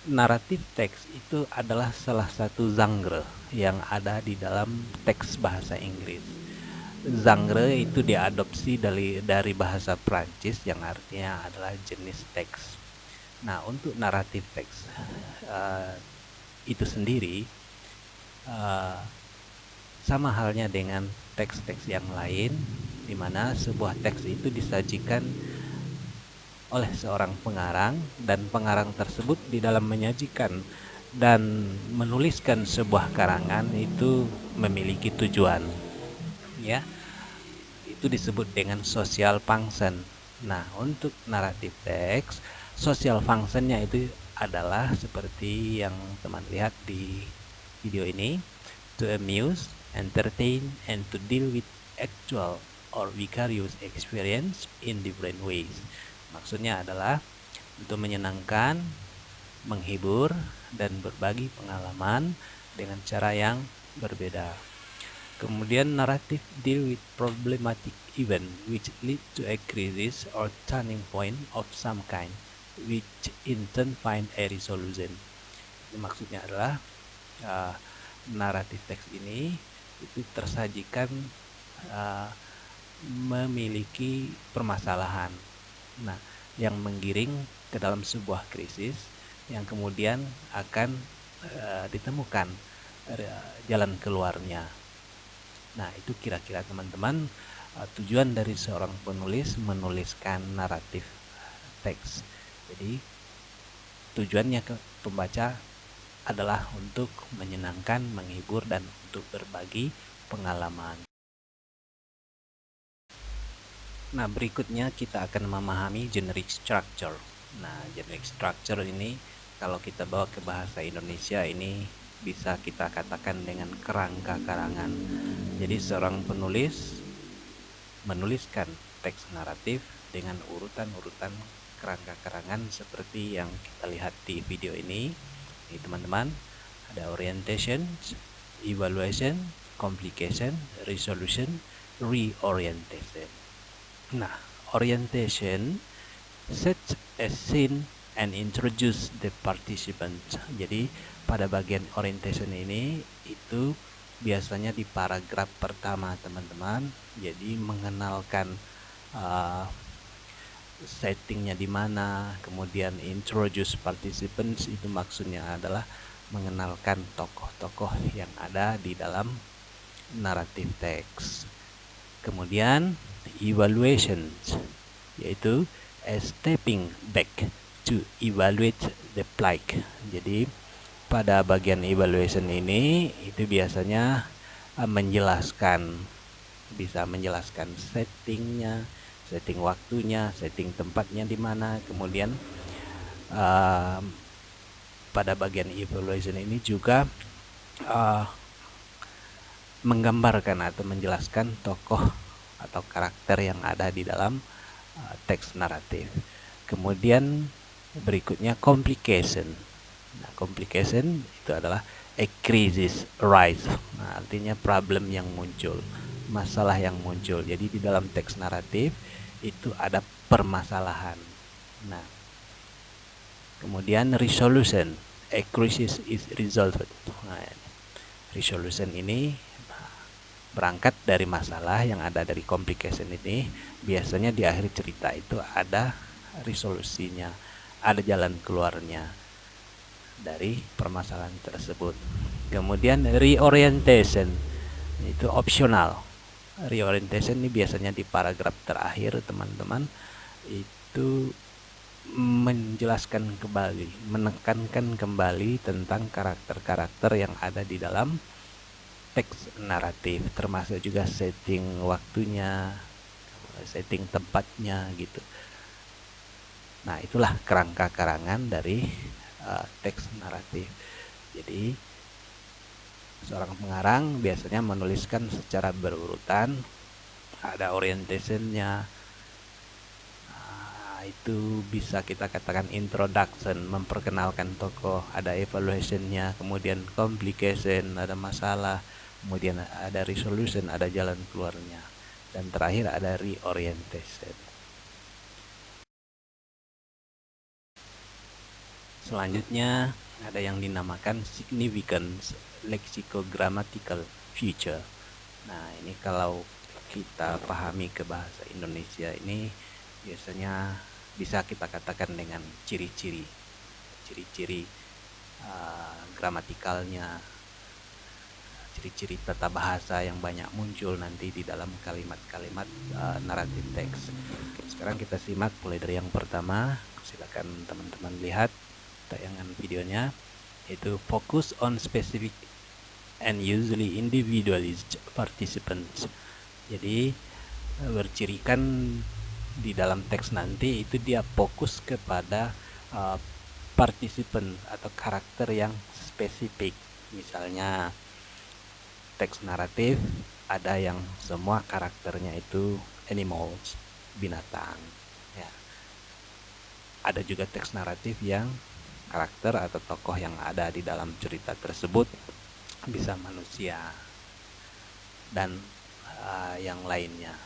Naratif teks itu adalah salah satu genre yang ada di dalam teks bahasa Inggris. Genre itu diadopsi dari bahasa Prancis yang artinya adalah jenis teks. Nah, untuk naratif teks uh, itu sendiri uh, sama halnya dengan teks-teks yang lain, di mana sebuah teks itu disajikan oleh seorang pengarang, dan pengarang tersebut di dalam menyajikan dan menuliskan sebuah karangan itu memiliki tujuan, ya. Itu disebut dengan social function. Nah, untuk naratif teks, social functionnya itu adalah seperti yang teman lihat di video ini: to amuse, entertain, and to deal with actual or vicarious experience in different ways. Maksudnya adalah untuk menyenangkan, menghibur, dan berbagi pengalaman dengan cara yang berbeda. Kemudian naratif deal with problematic event which lead to a crisis or turning point of some kind, which in turn find a resolution. Maksudnya adalah uh, naratif teks ini itu tersajikan uh, memiliki permasalahan, nah, yang menggiring ke dalam sebuah krisis yang kemudian akan ditemukan jalan keluarnya. Nah, itu kira-kira teman-teman tujuan dari seorang penulis menuliskan naratif teks. Jadi tujuannya ke pembaca adalah untuk menyenangkan, menghibur, dan untuk berbagi pengalaman. Nah, berikutnya kita akan memahami generic structure. Nah, generic structure ini kalau kita bawa ke bahasa Indonesia ini bisa kita katakan dengan kerangka karangan. Jadi seorang penulis menuliskan teks naratif dengan urutan-urutan kerangka karangan seperti yang kita lihat di video ini. Ini teman-teman, ada orientation, evaluation, complication, resolution, reorientation. Nah, orientation set a scene and introduce the participant. Jadi pada bagian orientation ini itu biasanya di paragraf pertama teman-teman. Jadi mengenalkan uh, settingnya di mana, kemudian introduce participants itu maksudnya adalah mengenalkan tokoh-tokoh yang ada di dalam naratif teks. Kemudian evaluation, yaitu a stepping back to evaluate the play. Jadi pada bagian evaluation ini itu biasanya bisa menjelaskan settingnya, setting waktunya, setting tempatnya di mana. Kemudian pada bagian evaluation ini juga menggambarkan atau menjelaskan tokoh atau karakter yang ada di dalam teks naratif. Kemudian berikutnya complication. Nah, complication itu adalah a crisis rise. Nah, artinya problem yang muncul, masalah yang muncul. Jadi di dalam teks naratif itu ada permasalahan. Nah, kemudian resolution, a crisis is resolved. Nah, resolution ini berangkat dari masalah yang ada dari complication ini. Biasanya di akhir cerita itu ada resolusinya, ada jalan keluarnya dari permasalahan tersebut. Kemudian reorientation itu opsional. Reorientation ini biasanya di paragraf terakhir teman-teman, itu menjelaskan kembali, menekankan kembali tentang karakter-karakter yang ada di dalam teks naratif, termasuk juga setting waktunya, setting tempatnya gitu. Nah, itulah kerangka karangan dari teks naratif. Jadi seorang pengarang biasanya menuliskan secara berurutan, ada orientationnya. Itu bisa kita katakan introduction, memperkenalkan tokoh, ada evaluationnya, kemudian complication, ada masalah, kemudian ada resolution, ada jalan keluarnya, dan terakhir ada reorientation. Selanjutnya ada yang dinamakan significance lexicogrammatical feature. Nah, ini kalau kita pahami ke bahasa Indonesia ini biasanya bisa kita katakan dengan ciri-ciri gramatikalnya, ciri-ciri tata bahasa yang banyak muncul nanti di dalam kalimat-kalimat naratif teks. Sekarang kita simak mulai dari yang pertama. Silakan teman-teman lihat tayangan videonya, yaitu focus on specific and usually individualist participants. Jadi bercirikan di dalam teks nanti itu dia fokus kepada partisipan atau karakter yang spesifik. Misalnya teks naratif ada yang semua karakternya itu animals, binatang ya. Ada juga teks naratif yang karakter atau tokoh yang ada di dalam cerita tersebut bisa manusia dan yang lainnya.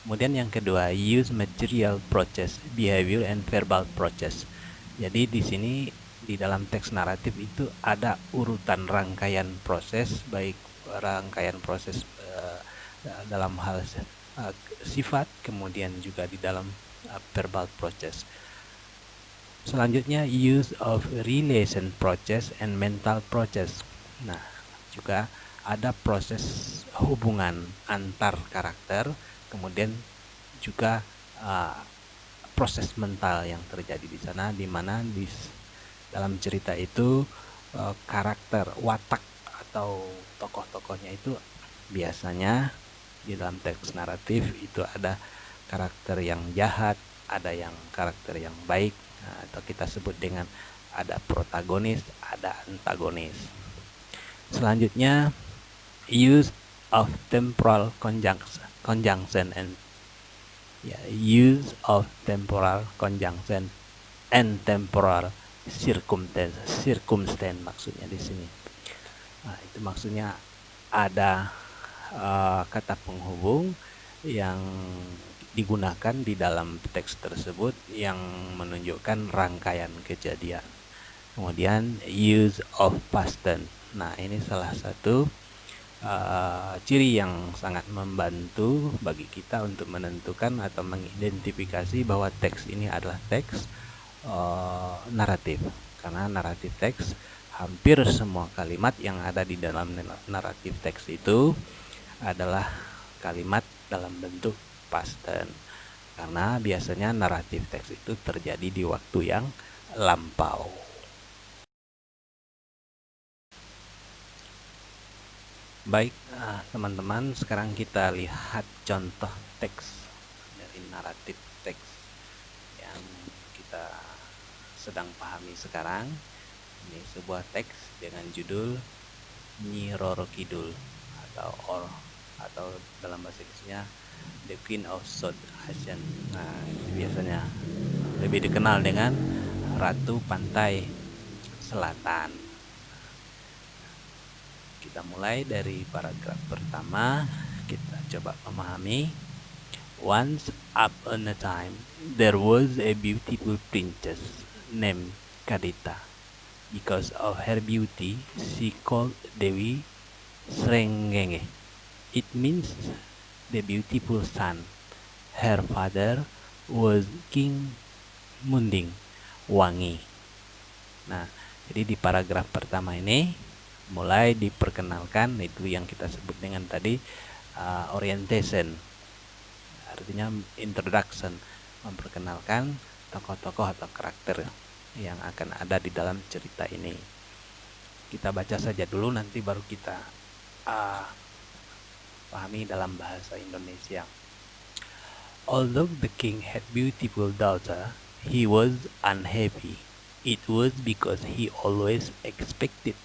Kemudian yang kedua, use material process, behavior and verbal process. Jadi di sini di dalam teks naratif itu ada urutan rangkaian proses, baik rangkaian proses dalam hal sifat, kemudian juga di dalam verbal process. Selanjutnya, use of relation process and mental process. Nah, juga ada proses hubungan antar karakter, kemudian juga proses mental yang terjadi di sana, di mana di dalam cerita itu karakter, watak atau tokoh-tokohnya itu biasanya di dalam teks naratif itu ada karakter yang jahat, ada yang karakter yang baik, atau kita sebut dengan ada protagonis, ada antagonis. Selanjutnya, use of temporal conjunction and use of temporal conjunction and temporal circumstance maksudnya di sini. Nah, itu maksudnya ada kata penghubung yang digunakan di dalam teks tersebut yang menunjukkan rangkaian kejadian. Kemudian use of past tense. Nah, ini salah satu ciri yang sangat membantu bagi kita untuk menentukan atau mengidentifikasi bahwa teks ini adalah teks naratif. Karena naratif teks, hampir semua kalimat yang ada di dalam naratif teks itu adalah kalimat dalam bentuk past tense, karena biasanya naratif teks itu terjadi di waktu yang lampau. Baik, teman-teman, sekarang kita lihat contoh teks dari naratif teks yang kita sedang pahami sekarang. Ini sebuah teks dengan judul Nyi Roro Kidul atau dalam bahasa Inggrisnya The Queen of South Asian. Nah, itu biasanya lebih dikenal dengan Ratu Pantai Selatan. Kita mulai dari paragraf pertama. Kita coba memahami. Once upon a time, there was a beautiful princess named Kadita. Because of her beauty, she called Dewi Srengenge. It means the beautiful sun. Her father was King Munding Wangi. Nah, jadi di paragraf pertama ini mulai diperkenalkan itu yang kita sebut dengan tadi orientation, artinya introduction, memperkenalkan tokoh-tokoh atau karakter yang akan ada di dalam cerita ini. Kita baca saja dulu, nanti baru kita pahami dalam bahasa Indonesia. Although the king had beautiful daughter, he was unhappy. It was because he always expected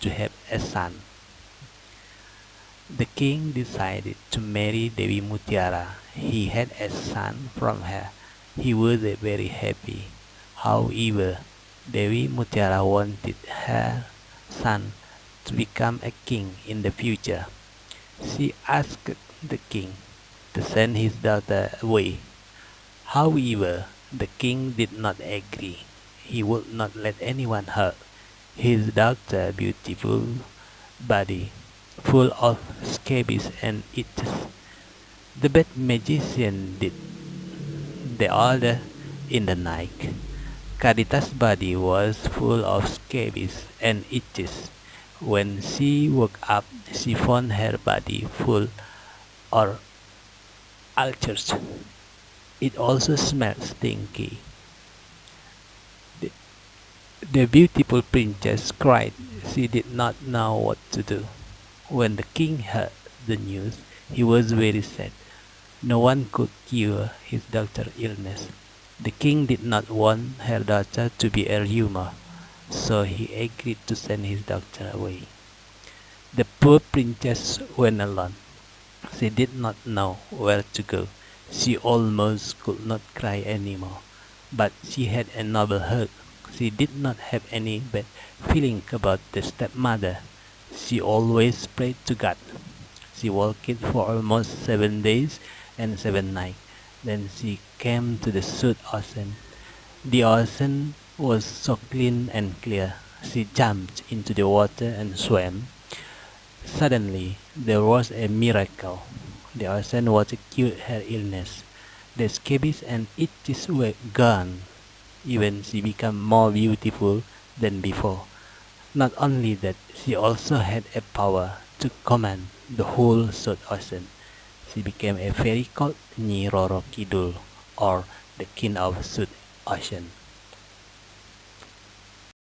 to have a son. The king decided to marry Dewi Mutiara. He had a son from her. He was very happy. However, Dewi Mutiara wanted her son to become a king in the future. She asked the king to send his daughter away. However, the king did not agree. he would not let anyone hurt his daughter beautiful body, full of scabies and itches. The bad magician did the order in the night. Carita's body was full of scabies and itches. When she woke up, she found her body full of ulcers. It also smelled stinky. The, the beautiful princess cried. She did not know what to do. When the king heard the news, he was very sad. No one could cure his daughter's illness. The king did not want her daughter to be a rumor, so he agreed to send his daughter away. The poor princess went alone. She did not know where to go. She almost could not cry anymore, but she had a noble heart. She did not have any bad feeling about the stepmother. She always prayed to God. She walked for almost 7 days and 7 nights. Then she came to the South Ocean. The ocean was so clean and clear. She jumped into the water and swam. Suddenly, there was a miracle. The ocean water cured her illness. The scabies and itches were gone. Even she became more beautiful than before. Not only that, she also had a power to command the whole South Ocean. She became a fairy called Nyi Roro Kidul, or the King of South Ocean.